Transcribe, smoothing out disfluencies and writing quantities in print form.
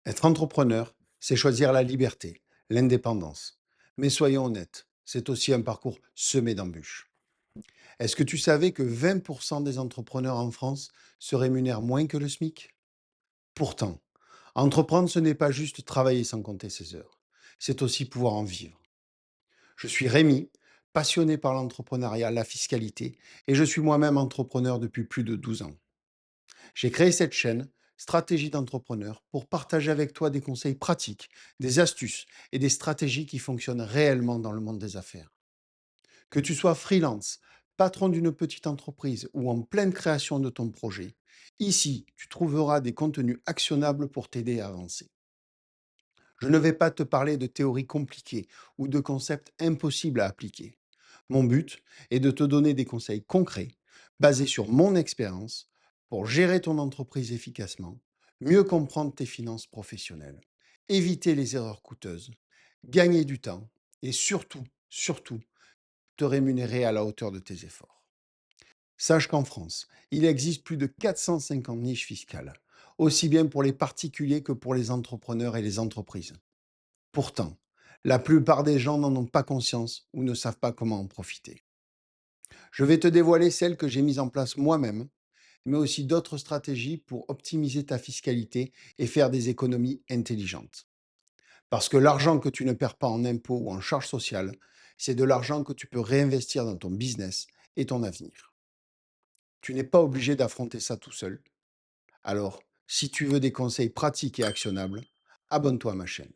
Être entrepreneur, c'est choisir la liberté, l'indépendance. Mais soyons honnêtes, c'est aussi un parcours semé d'embûches. Est-ce que tu savais que 20% des entrepreneurs en France se rémunèrent moins que le SMIC? Pourtant, entreprendre, ce n'est pas juste travailler sans compter ses heures. C'est aussi pouvoir en vivre. Je suis Rémi, passionné par l'entrepreneuriat, la fiscalité, et je suis moi-même entrepreneur depuis plus de 12 ans. J'ai créé cette chaîne, Stratégie d'entrepreneur, pour partager avec toi des conseils pratiques, des astuces et des stratégies qui fonctionnent réellement dans le monde des affaires. Que tu sois freelance, patron d'une petite entreprise ou en pleine création de ton projet, ici, tu trouveras des contenus actionnables pour t'aider à avancer. Je ne vais pas te parler de théories compliquées ou de concepts impossibles à appliquer. Mon but est de te donner des conseils concrets, basés sur mon expérience, pour gérer ton entreprise efficacement, mieux comprendre tes finances professionnelles, éviter les erreurs coûteuses, gagner du temps et surtout, te rémunérer à la hauteur de tes efforts. Sache qu'en France, il existe plus de 450 niches fiscales, aussi bien pour les particuliers que pour les entrepreneurs et les entreprises. Pourtant, la plupart des gens n'en ont pas conscience ou ne savent pas comment en profiter. Je vais te dévoiler celles que j'ai mises en place moi-même, mais aussi d'autres stratégies pour optimiser ta fiscalité et faire des économies intelligentes. Parce que l'argent que tu ne perds pas en impôts ou en charges sociales, c'est de l'argent que tu peux réinvestir dans ton business et ton avenir. Tu n'es pas obligé d'affronter ça tout seul. Alors, si tu veux des conseils pratiques et actionnables, abonne-toi à ma chaîne.